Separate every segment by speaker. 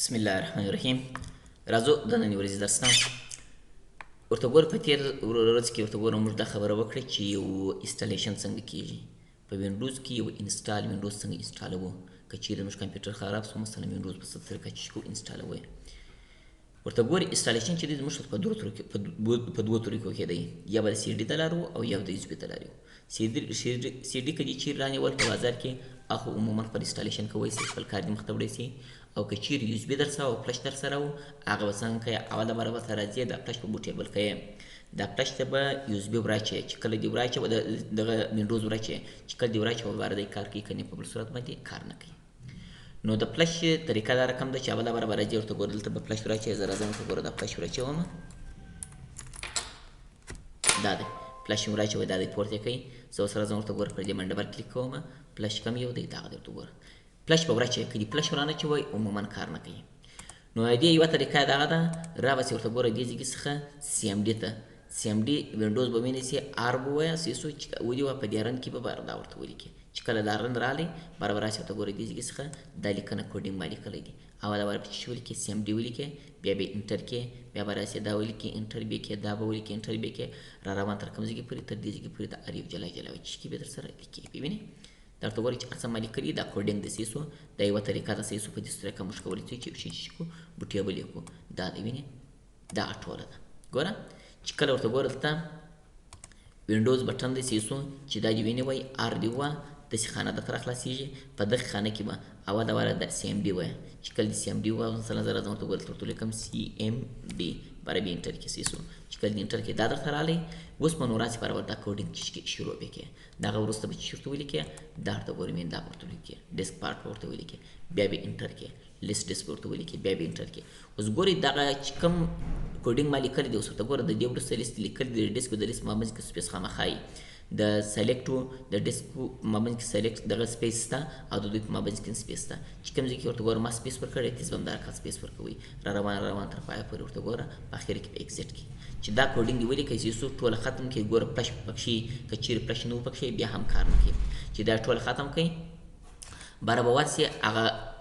Speaker 1: بسم الله الرحمن الرحیم. راځو د نننۍ ورځې درس ته ورته ګوره. په تېر ورځ کې ورته ګوره موږ دا خبره وکړه چې یو انسټالیشن څنګه کېږي په وینډوز کې. یو انسټال وینډوز څنګه انسټالوو که چیرې زموږ کمپیوټر خراب شو، مثلا وینډوز په څه طریقه چې کو انسټالوو. ورته ګورې انسټالیشن چې دی زموږ په دوو طریقو کې دی، یا به د سی ډي د لارو او یا د یو اس بي د لارو. سی ډي که دې چیرې رانیول په بازار کې اخو عموما پر انسټالیشن کوی سي، خپل کار دې مخ ته وړی سي. او که چیرې یو اس بي در سره او فلش در سره و هغه به څنګه کوې، اوله باره به ته راځې دا فلش په بوټیبل کوې، دا فلش ته به یو اس بي وراچې، چې کله دې وراچې به دغه وینډوز وراچې، چې کله دې وراچې به باره دی کار کوي، که نه په بل صورت باندې کار نه کوي. نو د فلش طریقه دا رقم ده چې اوله باره به راځې ورته ګوره دلته به فلش وراچې. زه راځم ورته ګوره دا فلش وراچوم، دا دی فلش مې وراچوی، دا دی پورته کوي. زه اوس راځم ورته ګوره پر دې باندې ډبل کلیک کوم، فلش کم یو دی دغه دی ورته ګوره فلش به وراچوي. که دې فلش ورانه چوی عموما کار نه کوي. نو دې یوه طریقه دغه ده، رابسې ورته ګوره دې ځای څخه سی ام ډي ته، سی ام ډي وینډوز به وینیسي، آر به ووایه سیسو چې ولي وه په دې رن کې به بار دا ورته ولیکې، چې کله دا رن رالی بار به راسي ورته ګوره دې ځای څخه دا لیکنه کوډینګ ما لیکلی دی. اوله بار به چې ولیکې سی ام ډي ولیکې، بیا به انټر کې، بیا به راسي دا ولیکې انټر بیا کې، دا به ولیکې انټر بیا کې، را روان تر کوم ځای پورې تر دې ځای پورې د هر یو جلا جلا چې کې به در سره لیکې. وینې دا ورته ګورې چې هر څه ما لیکلي دا کوډینګ د سیسو دا یوه طریقه ده. سیسو په دې طریقه موږ کولی شو چې یو شي چې کو بوټیبل یې کو، دا دی وینې دا ټوله ده. ګوره چې کله ورته ګوره دلته وینډوز بټن دی سیسو چې دا دې وینې وایي آر دې ووایه، داسې خانه درته راخلاصېږي. په دغه خانه کې به اوله واره د سی ام ډي وایه، چې کله د سی ام ډي ووایه مثلا زه راځم ورته ګوره دلته ورته لیکم سی ام ډي، باره بیا انټر کې سیسو، چې کله دې انټر کې دا درته رالی اوس به نو راسي باره دا کوډینګ چې شروع به کې. دغه وروسته به چې ورته ولیکې دا ورته ګورې مین دا ورته ولیکې، ډیسک پارټ به ورته ولیکې، بیا به انټر کې، لیست ډیسک به ورته ولیکې، بیا به انټر کې. اوس ګورې دغه چې کوم کوډینګ ما لیکلی دی اوس ورته ګوره د دې وروسته لیست لیکلی دی، د ډیسک د لیست مابینځ کې سپیس خامخا د سلیکټو د ډیسکو مابینځ کې سلیکټ دغه سپیس شته او د دوی په مابینځ کې سپیس شته، چې کوم ځای کې ورته ګوره ما سپیس ورکړی تیز به هم دغه سپیس ورکوئ، را روان تر پایه پورې ورته ګوره په اخر کې په ایکزیټ کې چې دا کوډینګ دې ولیکئ سیسو ټوله ختم کړئ. ګوره فلش پکښې که چیرې فلش نه و پکښې بیا هم کار نه کوي، چې دا ټوله ختم کړئ باره به ورسې هغه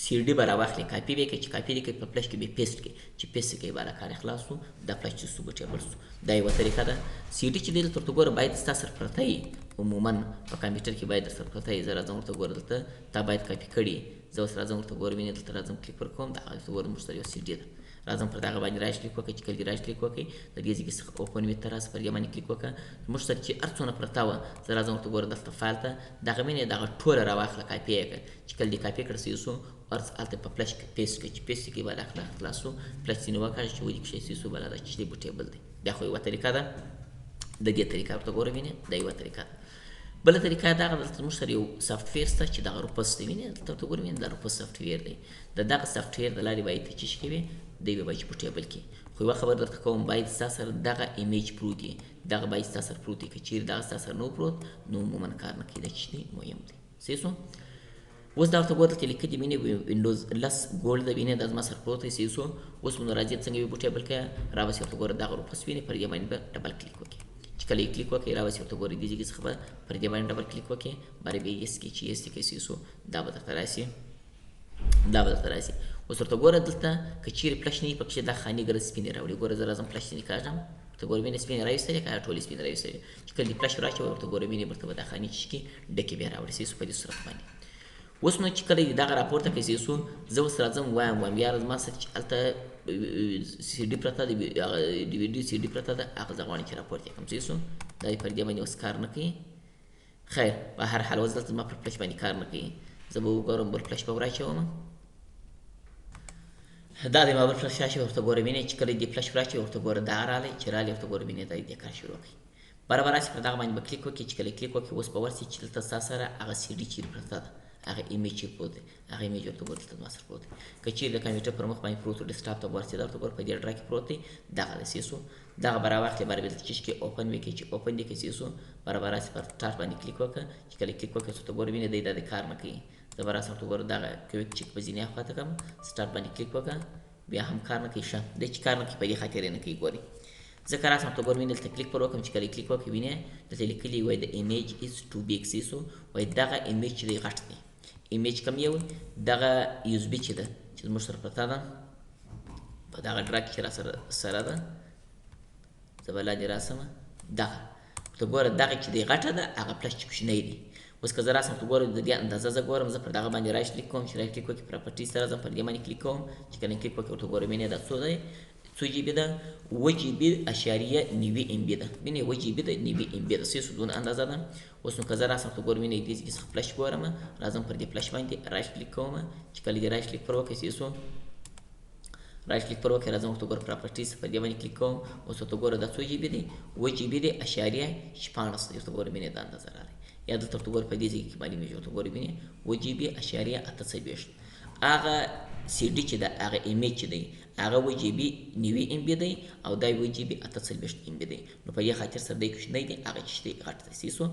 Speaker 1: سی ډي به راواخلې، کاپي به یې کړئ، چې کاپي دې کړئ په فلش کې بیا پیسټ کړئ، چې پیسټ کړئ باره کار یې خلاص شو، دا فلش چې سو بوټیبل شو. دا یوه طریقه ده. سی ډي چې دی دلته ورته ګوره باید ستا سره پرته وي، عموما په کمپیوټر کې باید در سره پرته وي. زه راځم ورته ګوره دلته تا باید کاپي کړي، زه اوس راځم ورته ګوره وینې دلته راځم کلیک ورکوم، دغه دلته ګوره موږ سره یوه سی ډي ده، راځم پر دغه باندې رایټ کلیک وکړئ، چې کله دې رایټ کلیک وکړئ د دې ځای څخه اوپن ویت ته راسه، پر دې باندې کلیک وکړه. زموږ سره چې هر څونه پرته وه زه راځم ورته ګوره دلته فایل ته دغه مینې دغه ټوله راواخله، کاپي یې کړه، چې کله دې کاپي کړه سیسو ورس هلته په فلش کې پیسټ کړئ، چې پیسټ کړئ به داخله خلاص شو، فلش ځینې وکړه چې ولیکئ سیسو بله ده چې دی بوټیبل دی. دا خو یوه طریقه ده، د دې طریقه ورته ګوره وینې دا یوه طریقه ده. بله طریقه دغه دلته زموږ سره یو سافټویر شته چې دغه روپس دی، وینې دلته ورته ګوره وینې دا روپس سافټویر دی. د دغه سافټویر د لارې باید ته چې شي کوې دی به باید چې بوټیبل کړي. خو یوه خبر درته کوم باید ستا سره دغه ایمیج پروت وي، دغه باید ستا سره پروت وي، که چیرې دغه ستا سره نه پروت نو عموما کار نه کوي. دا چې دی مهم دی. صحیح شو. اوس دا ورته ګوره دلته لیکلي وینې وینډوز 10 ګولډ ده، وینې دا زما سره پروت دی. صحیح شو. اوس نو راځي څنګه به بوټیبل کړه، راوسې ورته ګوره دغه روپس وینې پر دې باندې به ډبل کلیک وکړي، چې کله یې کلیک وکړئ راوسې ورته ګورئ دې ځای څخه به پر دې باندې ډبل کلیک وکړئ، باره بیا یس کړئ، چې یس دې کړئ سیسو دا به درته راسي، دا به درته راسي. اوس ورته ګوره دلته که چیرې فلش نه وي پکښې دا خانې ګره سپینې راوړي. ګوره زه راځم فلش ځینې کاږم، ورته ګوره وینې سپینې راویستلې که ټولې سپینې راویستلې، چې کله دې فلش راچوي ورته ګوره وینې ورته به دا خانې چې کړي ډکې بیا راوړي سیسو په دې صورت باندې. اوس نو چې کله دې دغه راپورته کړئ سیسو زه اوس راځم وایم یاره زما سره چې هلته سی ډي پرته ده، ډي وي ډي سی ډي پرته ده، هغه زه غواړم چې راپورته یې کړم. سیسو دا یې پر دې باندې اوس کار نه کوي. خیر په هر حال اوس دلته زما پر فلش باندې کار نه کوي، زه به وګورم بل فلش به وراچوم. دا دی ما بل فلش راچوي، ورته ګوره وینې چې کله دې فلش وراچوي ورته ګوره دا رالی، چې رالی ورته ګوره وینې دا دې کار شروع کړي. باره به راسي پر دغه باندې به کلیک وکړي، چې کله کلیک وکړي اوس به ورسي چې دلته ستا سره هغه سی ډي چیرې پرته ده، هغه ایمیج چې پروت دی، هغه ایمیج ورته ګوره دلته زما سره پروت دی. که چیرې د کمپیوټر پر مخ باندې پروت و ډیسکټاپ ته به ورسېده ورته ګوره په دې ډرا کې پروت دی، دغه دی سیسو دغه به راواخلې، باره بیا دلته چې کړي اوپن وکړي، چې اوپن دې کړي سیسو باره به راسي پر سټارټ باندې کلیک وکړه، چې کله کلیک وکړي ورته ګوره وینې دی دا د کار نه کوي. زه به راسم ورته ګوره دغه کویک چک په ځینې خواته کړم، سټارټ باندې کلیک وکړه، بیا هم کار نه کوي. ښه دی چې کار نه کوي په دې خاطر یې نه کوي. ګورئ ځکه راسم ورته ګوره وینې دلته کلیک پر وکړم، چې کله کلیک وکړي وینې دلته لیکلي وایي د ایمیج از ټو بیګ. سیسو وایي دغه ایمیج چې دی غټ دی، ایمیج کم یو دغه یو اس بي چې ده چې زموږ سره پرته ده په دغه ډرګ چې را سره ده زه به لاندې راسمه دغه ته ګوره دغه چې دی غټه ده هغه پلس چې کوچنی دی اوس که زه راسم ته ګوره د دې اندازه زه ګورم زه پر دغه باندې رایټ کلیک کوم چې رایټ کلیک وکړي پراپرټیز ته راځم پر دې باندې کلیک کوم چې کله کلیک وکړي ورته ګورم دا څو دی څو جی بي ده 7 جی بي اشاریه 90 ام بي ده بینې 7 جی بي ده 90 ام بي ده سې دونه اندازه ده اوس نو که زه راسم ته ګورم دې کې څه فلش ګورم راځم پر دې فلش باندې رایټ کلیک کوم چې کله دې رایټ کلیک پر وکړي سې رایټ کلیک پر وکړه راځم ورته ګوره پراپرټیز په دې باندې کلیک کوم اوس ورته ګوره دا څو جی بي دی 7 جی بي دی اشاریه 14 دی ورته ګوره مینې دا اندازه راغلی یا دلته ورته ګوره په دې ځای کې معلومیږي ورته ګوره مینې 7 جی بي اشاریه 8 هغه سی ډي چې ده هغه ایمیج چې دی هغه 7 جی بي 90 ام بي دی او دا 7 جی بي 8 ام بي دی نو په دې خاطر سره دی کوچنی دی هغه چې دی غټ دی سیسو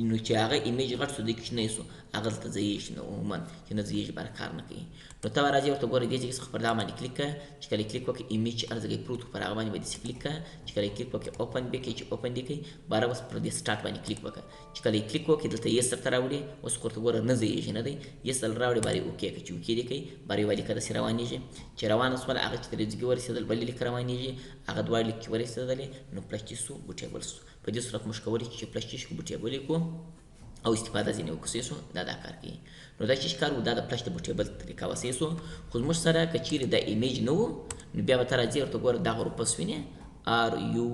Speaker 1: نو چې هغه ایمیج غټ شو دی کوچنی شو هغه دلته ځایږي نو عموما چې نه ځایږي بار کار نه کوي نو ته راځي ورته ګورې دې چې پر دا باندې کلیک کړه چې کله کلیک وکړې ایمیج چې ارزګي پروت پر هغه باندې باندې کلیک کړه چې کله کلیک وکړې اوپن به کې چې اوپن دی کوي بار اوس پر دې سٹارټ باندې کلیک وکړه چې کله کلیک وکړې دلته یې سره راوړي اوس ورته ګوره نه ځایږي نه دی یې سره راوړي باري اوکې چې اوکې دی کوي باري والی کده سره روانيږي چې روانه سول هغه چې درځګي ورسېدل بلې لیک روانيږي هغه دوه لیک ورسېدل نو پلاسټیسو بوټیبل په دې صورت مش کولای چې پلاسټیسو بوټیبل کو او استفاده ځینې وکړو دا کار کوي نو دا چې کار و دا د پلش د بوټیبل طریقه وسیسو خو موږ سره کچیر د ایمیج نو نو بیا به تر راځي ورته ګور دا غروپس ویني ار یو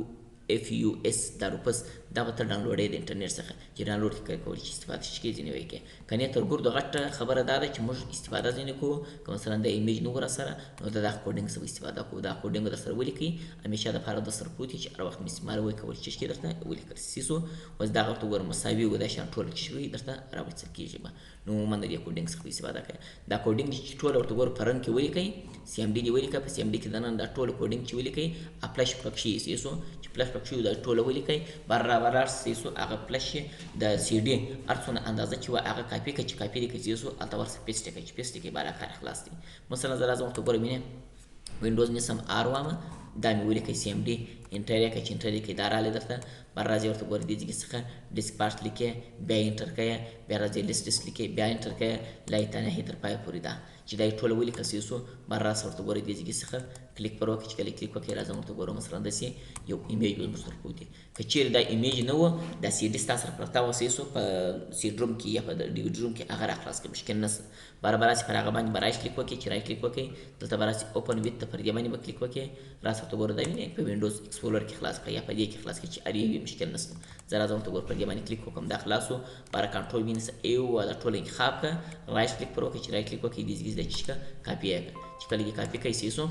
Speaker 1: اف یو اس دا روپس دا به تر ډاونلوډ د انټرنیټ څخه چې ډاونلوډ کوي چې استفاده شي ځینې وایي کې کني تر ګور د غټه خبره دا ده چې موږ استفاده ځینې کو کوم مثلا د ایمیج نو ور سره نو دا کوډینګ سره استفاده کو دا کوډینګ در سره ولیکي همیشه د فارغ د سر پروتي چې هر وخت مسمار وای کول چې کې درته ولیکل سیسو وز دا غوته ور مساوي و دا شان ټول چې وي درته راوځي کیږي نو من د کوډینګ څخه استفاده کوي دا کوډینګ چې ټول ورته ور پرن کې ولیکي سی ام ډي دی ولیکي په سی ام ډي کې دنه دا ټول کوډینګ چې ولیکي اپلاش پکشي سیسو چې پلاش پکشي دا ټول ولیکي برابر سیسو هغه پلش د سی ډي ارڅونه اندازه چې هغه کاپی کې چې کاپی کې سیسو التور سپیسټ کې چې پیسټ کې بارا کار خلاص دي مثلا زه راځم ته ګورم مینه وینډوز نسم ار وامه دا مې ولیکي سی ام ډي انټر کې چې انټر کې داراله درته بر راځي ورته ګور دي چې څخه ډیسک پارت لیکه بیا انټر کړئ بیا راځي لیست لیکه بیا انټر کړئ لایته نه تر پای پورې دا چې دای ټول ولیکل سیسو بر راځي ورته ګور دي چې څخه کلیک پر وکړئ چې کله کلیک وکړئ راځم ورته ګورم مثلا د سی یو ایمیج مستر پوتې کچیر دا ایمیج نه و د سی ډي ستاسو پرتا و سیسو په سی ډروم کې یا په ډي ډروم کې هغه راخلاص کې مشکل نه برابر راځي پر هغه باندې برایش کلیک وکړئ چې رائټ کلیک وکړئ دلته براسي اوپن ویت پر دې باندې کلیک وکړئ راځه ورته ګور دا وینئ په وینډوز ایکسپلورر کې خلاص کړئ یا په دې کې خلاص کړئ چې اړ یې مشکل نشته زه راځم ته ګور پر دې باندې کلیک وکم دا خلاصو بار کنټرول مینس ایو ولا ټول انتخاب کا رائټ کلیک پر وکړئ چې رائټ کلیک وکړئ دې د چشکا کاپی چې کله کې کاپی کوي سیسو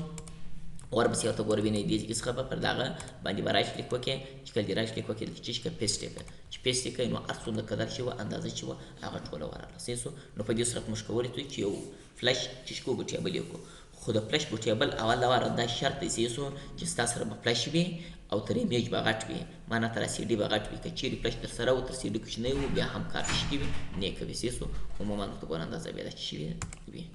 Speaker 1: اور بس یو ته ګور وینئ دې کې څخه پر داغه باندې رائټ کلیک وکړئ چې کله رائټ کلیک وکړئ د چشکا پیسټ کړئ چې پیسټ کړئ نو ارڅونه قدر شي و اندازه شي و هغه ټول وراله سیسو نو په دې صورت مشکوري ته چې یو فلش چشکو بټیبل یو خو د فلش بوټیبل اول لاره دا شرط دی سیسو چې تاسو سره به فلش وي او تر ایمیج به غټ وي معنا تر سی ډي به غټ وي کچېرې فلش در سره او تر سی ډي کوچنی وي بیا هم کار شي نه کوي سیسو عموما ته ګور اندازه بیا د شي وي